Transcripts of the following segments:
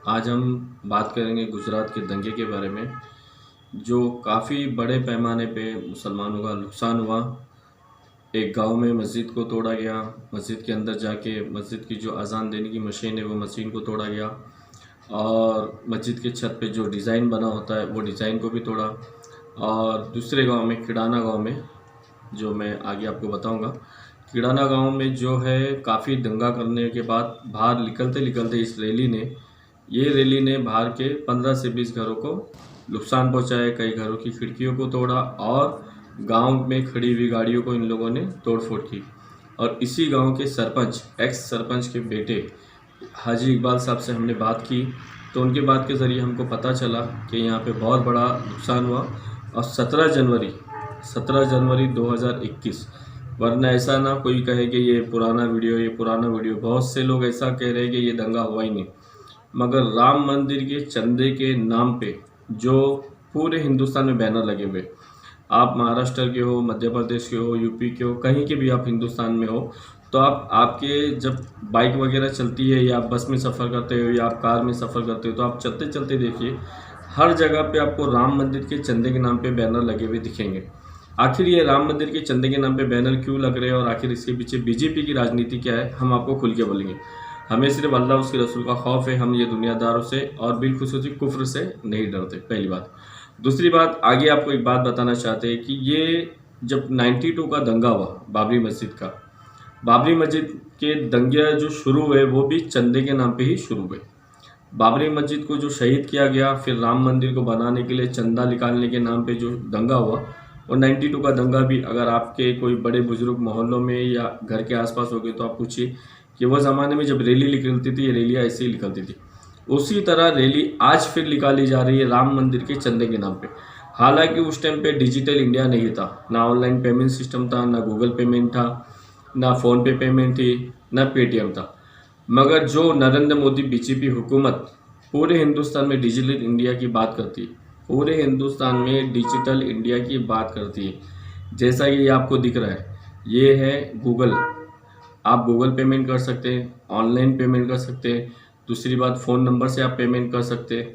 आज हम बात करेंगे गुजरात के दंगे के बारे में, जो काफ़ी बड़े पैमाने पे मुसलमानों का नुकसान हुआ। एक गांव में मस्जिद को तोड़ा गया, मस्जिद के अंदर जाके मस्जिद की जो अजान देने की मशीन है वो मशीन को तोड़ा गया, और मस्जिद के छत पे जो डिज़ाइन बना होता है वो डिज़ाइन को भी तोड़ा। और दूसरे गांव में, किडाना गांव में, जो मैं आगे आपको बताऊंगा, किडाना गांव में जो है काफ़ी दंगा करने के बाद बाहर निकलते निकलते इस रैली ने बाहर के 15 से 20 घरों को नुकसान पहुंचाया। कई घरों की खिड़कियों को तोड़ा और गांव में खड़ी हुई गाड़ियों को इन लोगों ने तोड़फोड़ की। और इसी गांव के सरपंच, एक्स सरपंच के बेटे हाजी इकबाल साहब से हमने बात की, तो उनके बात के ज़रिए हमको पता चला कि यहाँ पे बहुत बड़ा नुकसान हुआ। और 17 जनवरी 2021, वरना ऐसा ना कोई कहे कि ये पुराना वीडियो, बहुत से लोग ऐसा कह रहे हैं कि ये दंगा हुआ ही नहीं, मगर राम मंदिर के चंदे के नाम पे जो पूरे हिंदुस्तान में बैनर लगे हुए, आप महाराष्ट्र के हो, मध्य प्रदेश के हो, यूपी के हो, कहीं के भी आप हिंदुस्तान में हो, तो आपके जब बाइक वगैरह चलती है या आप बस में सफ़र करते हो या आप कार में सफ़र करते हो, तो आप चलते चलते देखिए हर जगह पे आपको राम मंदिर के चंदे के नाम पे बैनर लगे हुए दिखेंगे। आखिर ये राम मंदिर के चंदे के नाम पे बैनर क्यों लग रहे हैं और आखिर इसके पीछे बीजेपी की राजनीति क्या है, हम आपको खुल के बोलेंगे। हमें सिर्फ अल्लाह उसके रसूल का खौफ है, हम ये दुनियादारों से और बिलखुसूसी कुफ्र से नहीं डरते, पहली बात। दूसरी बात, आगे आपको एक बात बताना चाहते हैं कि ये जब 92 का दंगा हुआ बाबरी मस्जिद का, बाबरी मस्जिद के दंगे जो शुरू हुए वो भी चंदे के नाम पे ही शुरू हुए। बाबरी मस्जिद को जो शहीद किया गया, फिर राम मंदिर को बनाने के लिए चंदा निकालने के नाम पे जो दंगा हुआ, और 92 का दंगा भी अगर आपके कोई बड़े बुजुर्ग मोहल्लों में या घर के आसपास हो गए तो आप पूछिए कि वो ज़माने में जब रैली निकलती थी, ये रैलियाँ ऐसे ही निकलती थी। उसी तरह रैली आज फिर निकाली जा रही है राम मंदिर के चंदे के नाम पे। हालांकि उस टाइम पे डिजिटल इंडिया नहीं था, ना ऑनलाइन पेमेंट सिस्टम था, ना गूगल पेमेंट था, ना फ़ोन पे पेमेंट थी, ना पेटीएम था। मगर जो नरेंद्र मोदी बीजेपी हुकूमत पूरे हिंदुस्तान में डिजिटल इंडिया की बात करती है, पूरे हिंदुस्तान में डिजिटल इंडिया की बात करती है, जैसा कि ये आपको दिख रहा है, ये है गूगल। आप गूगल पेमेंट कर सकते हैं, ऑनलाइन पेमेंट कर सकते हैं, दूसरी बात फ़ोन नंबर से आप पेमेंट कर सकते हैं,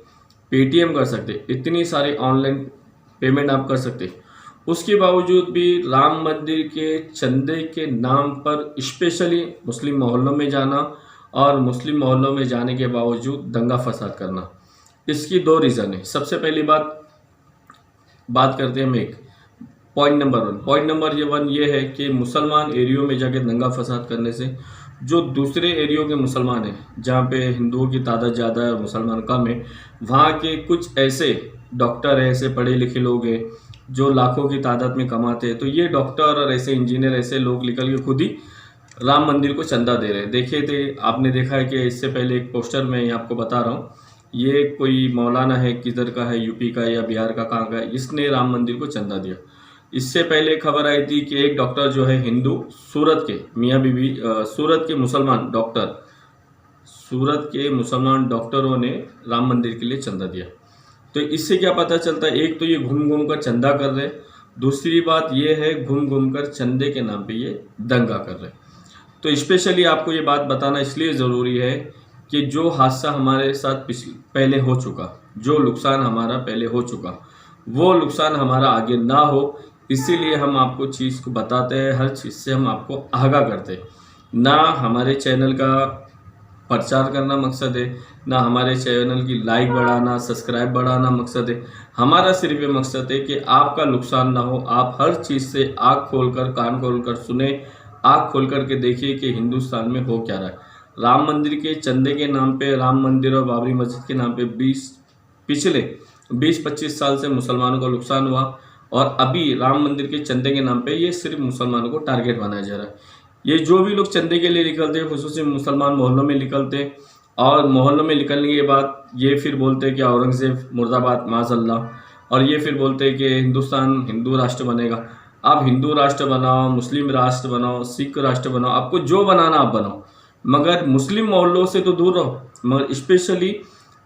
पेटीएम कर सकते हैं, इतनी सारी ऑनलाइन पेमेंट आप कर सकते हैं। उसके बावजूद भी राम मंदिर के चंदे के नाम पर स्पेशली मुस्लिम मोहल्लों में जाना और मुस्लिम मोहल्लों में जाने के बावजूद दंगा फसाद करना, इसकी दो रीज़न है। सबसे पहली बात करते हैं हम एक पॉइंट नंबर वन ये है कि मुसलमान एरियो में जाके दंगा फसाद करने से जो दूसरे एरियो के मुसलमान हैं, जहाँ पे हिंदुओं की तादाद ज़्यादा है और मुसलमान कम है, वहाँ के कुछ ऐसे डॉक्टर हैं, ऐसे पढ़े लिखे लोग हैं जो लाखों की तादाद में कमाते हैं, तो ये डॉक्टर और ऐसे इंजीनियर, ऐसे लोग निकल के खुद ही राम मंदिर को चंदा दे रहे हैं। देखे थे, आपने देखा है कि इससे पहले एक पोस्टर मैं आपको बता रहा हूँ, ये कोई मौलाना है, किधर का है, यूपी का या बिहार का, कहाँ का है, इसने राम मंदिर को चंदा दिया। इससे पहले खबर आई थी कि एक डॉक्टर जो है हिंदू, सूरत के मियाँ बीबी, सूरत के मुसलमान डॉक्टरों ने राम मंदिर के लिए चंदा दिया। तो इससे क्या पता चलता है, एक तो ये घूम घूम कर चंदा कर रहे, दूसरी बात ये है घूम घूम कर चंदे के नाम पे ये दंगा कर रहे। तो स्पेशली आपको ये बात बताना इसलिए ज़रूरी है कि जो हादसा हमारे साथ पहले हो चुका, जो नुकसान हमारा पहले हो चुका, वो नुकसान हमारा आगे ना हो, इसीलिए हम आपको चीज़ को बताते हैं, हर चीज़ से हम आपको आगाह करते हैं। ना हमारे चैनल का प्रचार करना मकसद है, ना हमारे चैनल की लाइक बढ़ाना, सब्सक्राइब बढ़ाना मकसद है। हमारा सिर्फ ये मकसद है कि आपका नुकसान ना हो, आप हर चीज़ से आँख खोलकर, कान खोलकर सुने, आँख खोल कर के देखिए कि हिंदुस्तान में हो क्या रहा है। राम मंदिर के चंदे के नाम पे, राम मंदिर और बाबरी मस्जिद के नाम पे पिछले 20-25 साल से मुसलमानों को नुकसान हुआ, और अभी राम मंदिर के चंदे के नाम पे ये सिर्फ मुसलमानों को टारगेट बनाया जा रहा है। ये जो भी लोग चंदे के लिए निकलते हैं, खुसूसी मुसलमान मोहल्लों में निकलते हैं, और मोहल्लों में निकलने के बाद ये फिर बोलते हैं कि औरंगज़ेब मुर्दाबाद माज़अल्लाह, और ये फिर बोलते हैं कि हिंदुस्तान हिंदू राष्ट्र बनेगा। आप हिंदू राष्ट्र बनाओ, मुस्लिम राष्ट्र बनाओ, सिख राष्ट्र बनाओ, आपको जो बनाना आप बनाओ, मगर मुस्लिम मोहल्लों से तो दूर रहो। मगर स्पेशली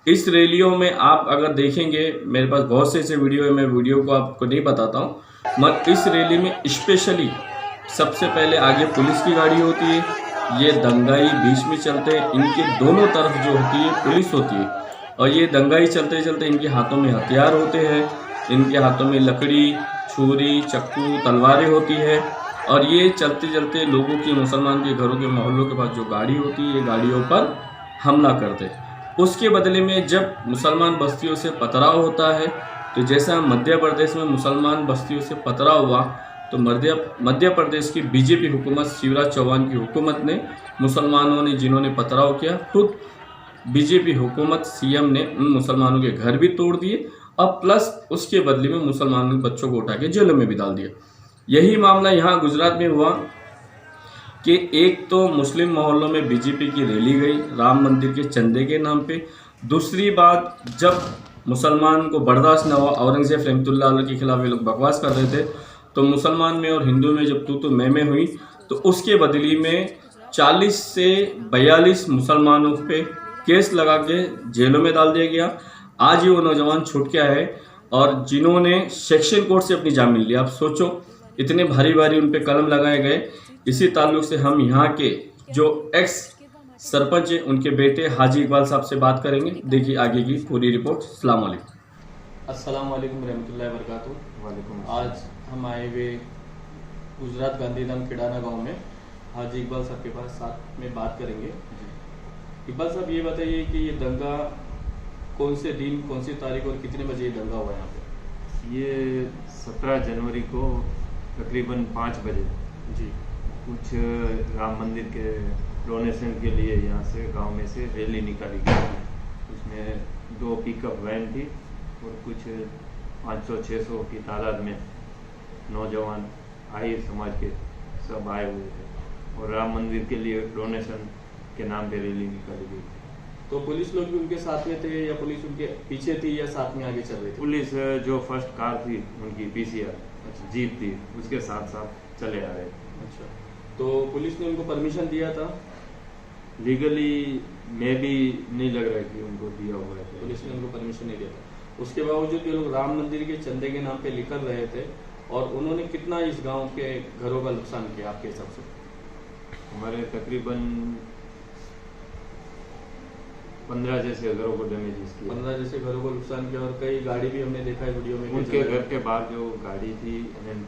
इस रैलियों में आप अगर देखेंगे, मेरे पास बहुत से ऐसे वीडियो है, मैं वीडियो को आपको नहीं बताता हूँ, मगर इस रैली में स्पेशली सबसे पहले आगे पुलिस की गाड़ी होती है, ये दंगाई बीच में चलते हैं, इनके दोनों तरफ जो होती है पुलिस होती है, और ये दंगाई चलते चलते इनके हाथों में हथियार होते हैं, इनके हाथों में लकड़ी, छुरी, चक्कू, तलवारें होती है, और ये चलते चलते लोगों की, मुसलमान के घरों के, मोहल्लों के पास जो गाड़ी होती है, ये गाड़ियों पर हमला करते हैं। उसके बदले में जब मुसलमान बस्तियों से पथराव होता है, तो जैसा मध्य प्रदेश में मुसलमान बस्तियों से पथराव हुआ, तो मध्य प्रदेश की बीजेपी हुकूमत, शिवराज चौहान की हुकूमत ने, मुसलमानों ने जिन्होंने पथराव किया, खुद बीजेपी हुकूमत, सीएम ने उन मुसलमानों के घर भी तोड़ दिए, और प्लस उसके बदले में मुसलमानों के बच्चों को उठा के जेलों में भी डाल दिया। यही मामला यहाँ गुजरात में हुआ कि एक तो मुस्लिम मोहल्लों में बीजेपी की रैली गई राम मंदिर के चंदे के नाम पे। दूसरी बात, जब मुसलमान को बर्दाश्त न हुआ, औरंगजेब रहमतुल्लाह अलैह के खिलाफ ये लोग बकवास कर रहे थे, तो मुसलमान में और हिंदू में जब तू मैं हुई, तो उसके बदली में 40 से 42 मुसलमानों पे केस लगा के जेलों में डाल दिया गया। आज ही वो नौजवान छूट गया है, और जिन्होंने सेक्शन कोर्ट से अपनी जामीन लिया, आप सोचो इतने भारी भारी उन पे कलम लगाए गए। इसी ताल्लुक से हम यहाँ के जो एक्स सरपंच हैं, उनके बेटे हाजी इकबाल साहब से बात करेंगे। देखिए आगे की पूरी रिपोर्ट। अस्सलाम वालेकुम। अस्सलाम वालेकुम रहमतुल्लाहि व बरकातुहू। वालेकुम। आज हम आए हुए गुजरात गांधीधाम किडाना गांव में हाजी इकबाल साहब के पास, साथ में बात करेंगे। इकबाल साहब, ये बताइए कि ये दंगा कौन से दिन, कौन सी तारीख और कितने बजे ये दंगा हुआ यहाँ पे? ये 17 जनवरी को तकरीबन 5 बजे जी। कुछ राम मंदिर के डोनेशन के लिए यहाँ से गांव में से रैली निकाली गई थी। उसमें 2 पिकअप वैन थी और कुछ 500-600 की तादाद में नौजवान आहिर समाज के सब आए हुए थे, और राम मंदिर के लिए डोनेशन के नाम पे रैली निकाली गई थी। तो पुलिस लोग भी उनके साथ में थे, या पुलिस उनके पीछे थी, या साथ में आगे चल रही थी? पुलिस जो फर्स्ट कार थी उनकी पीसीआर जीप थी, उसके साथ साथ चले आ रहे थे। अच्छा, तो पुलिस ने उनको परमिशन दिया था? लीगली मैं भी नहीं लग रहा है कि उनको दिया हुआ है। पुलिस ने उनको परमिशन नहीं दिया था। उसके बावजूद ये लोग राम मंदिर के चंदे के नाम पे निकल रहे थे, और उन्होंने कितना इस गांव के घरों का नुकसान किया आपके हिसाब से? हमारे तकरीबन 15 जैसे घरों को डैमेज किया। 15 जैसे घरों को नुकसान किया, और कई गाड़ी भी हमने देखा है वीडियो में। उनके घर के बाहर जो गाड़ी थी,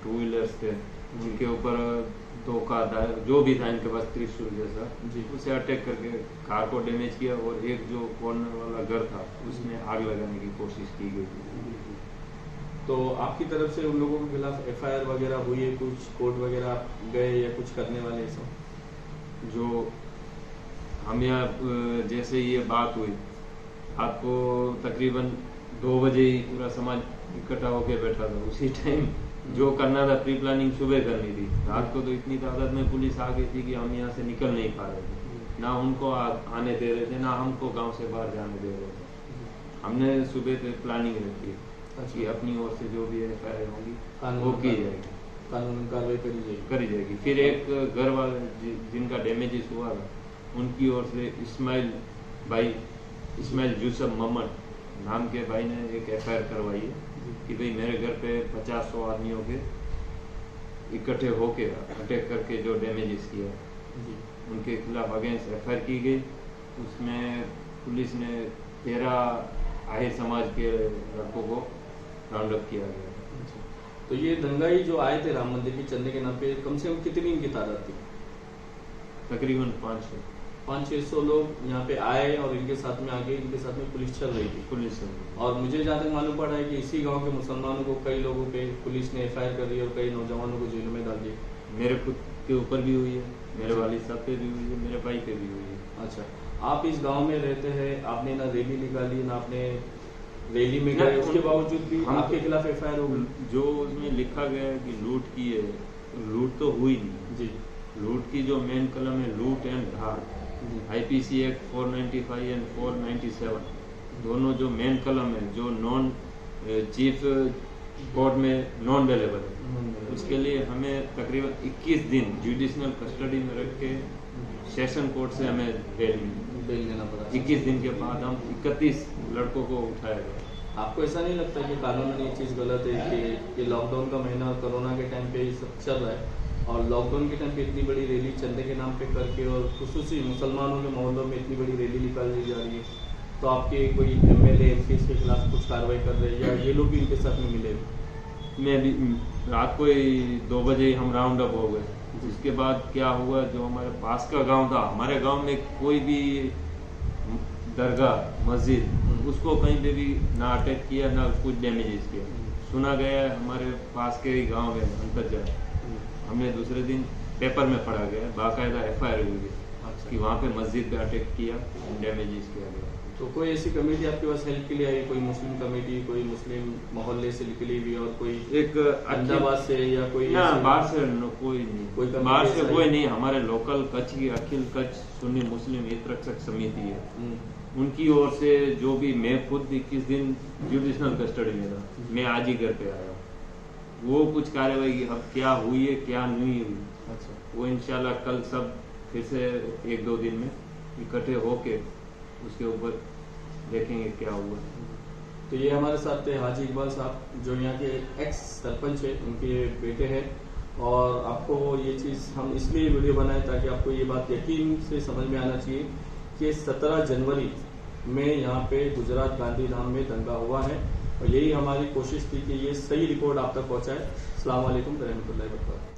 2 व्हीलर्स थे, उनके ऊपर धोखादार जो भी था इनके पास त्रिशूल जैसा, उसे अटैक करके कार को डैमेज किया, और एक जो कॉर्नर वाला घर था उसमें आग लगाने की कोशिश की गई थी। तो आपकी तरफ से उन लोगों के खिलाफ एफआईआर वगैरह हुई है, कुछ कोर्ट वगैरह गए, या कुछ करने वाले सब? जो हम यहाँ जैसे ये बात हुई, आपको तकरीबन 2 बजे ही पूरा समाज इकट्ठा होकर बैठा था। उसी टाइम जो करना था, प्री प्लानिंग सुबह करनी थी। रात को तो इतनी तादाद में पुलिस आ गई थी कि हम यहाँ से निकल नहीं पा रहे थे, ना उनको आने दे रहे थे, ना हमको गांव से बाहर जाने दे रहे थे। हमने सुबह से प्लानिंग रखी कि अपनी ओर से जो भी एफआईआर होगी वो की जाएगी, कानूनी कार्रवाई करी जाएगी। फिर एक घर वाले जिनका डैमेजेस हुआ था, उनकी ओर से इस्माइल यूसुफ मोहम्मद नाम के भाई ने एक एफआईआर करवाई है कि भाई मेरे घर पे 50-100 आदमियों के इकट्ठे होके अटैक करके जो डैमेजेस किया, उनके खिलाफ अगेंस्ट एफआईआर की गई। उसमें पुलिस ने 13 आहिर समाज के लड़कों को राउंड अप किया गया। तो ये दंगाई जो आए थे राम मंदिर के चंदे के नाम पे, कम से कम कितनी इनकी तादाद थी? तकरीबन 500-600 लोग यहाँ पे आए, और इनके साथ में आगे इनके साथ में पुलिस चल रही थी। और मुझे जहाँ तक मालूम पड़ा है कि इसी गांव के मुसलमानों को, कई लोगों पे पुलिस ने एफआईआर कर दी, और कई नौजवानों को जेलों में डाल दिया। मेरे खुद के ऊपर भी हुई है, मेरे वालिद साहब पे भी हुई है, मेरे भाई पे भी हुई है। अच्छा, आप इस गाँव में रहते हैं, आपने ना रैली निकाली, ना आपने रैली में गए, उसके बावजूद भी आपके खिलाफ एफआईआर हो गई? जो उसमें लिखा गया है कि लूट की है, लूट तो हुई नहीं जी। लूट की जो मेन कलम है लूट and Dhar, IPC act 495 and 497, दोनों जो मेन कलम है, जो नॉन चीफ कोर्ट में नॉन अवेलेबल है, उसके लिए हमें तकरीबन 21 दिन जुडिशनल कस्टडी में रख के सेशन कोर्ट से हमें बेल लेना पड़ा। 21 दिन के बाद हम 31 लड़कों को उठाया गया। आपको ऐसा नहीं लगता कि कानून में ये चीज़ गलत है कि ये लॉकडाउन का महीना, कोरोना के टाइम पे ये सब चल रहा है, और लॉकडाउन के टाइम पे इतनी बड़ी रैली चंदे के नाम पे करके और खुसूसी मुसलमानों के मोहल्लों में इतनी बड़ी रैली निकाली जा रही है, तो आपके कोई MLA MP के खिलाफ कुछ कार्रवाई कर रहे हैं या ये लोग भी इनके साथ में मिले? मैं भी रात को ही 2 बजे ही हम राउंड अप हो गए। उसके बाद क्या हुआ, जो हमारे पास का गांव था, हमारे गांव में कोई भी दरगाह मस्जिद उसको कहीं पे भी ना अटैक किया ना कुछ डैमेजेस किया। सुना गया है हमारे पास के ही गांव में अंतर्जा हमने दूसरे दिन पेपर में पढ़ा गया, बाकायदा FIR हुई है कि वहाँ पे मस्जिद पे अटैक किया, डैमेजेस किया गया। तो कोई ऐसी कमेटी आपके पास हेल्प के लिए आई, कोई मुस्लिम कमेटी, कोई मुस्लिम मोहल्ले से निकली हुई और कोई एक अहमदाबाद से या कोई ना बाहर से कोई नहीं, कोई बाहर से कोई नहीं। हमारे लोकल कच्छ की अखिल कच्छ सुन्नी मुस्लिम हित रक्षक समिति है, उनकी ओर से जो भी, मैं खुद 21 दिन जुडिशनल कस्टडी में था, मैं आज ही घर पे आया। वो कुछ कार्यवाही अब क्या हुई है क्या नहीं हुई, अच्छा, वो इंशाल्लाह कल सब फिर से 1-2 दिन में इकट्ठे होके उसके ऊपर देखेंगे क्या हुआ। तो ये हमारे साथ थे हाजी इकबाल साहब, जो यहाँ के एक्स सरपंच है, उनके बेटे हैं। और आपको ये चीज़ हम इसलिए वीडियो बनाए ताकि आपको ये बात यकीन से समझ में आना चाहिए कि 17 जनवरी में यहाँ पे गुजरात गांधीधाम में दंगा हुआ है, और यही हमारी कोशिश थी कि ये सही रिपोर्ट आप तक पहुँचाए। अस्सलाम वालेकुम रहमतुल्लाहि व बरकातहू।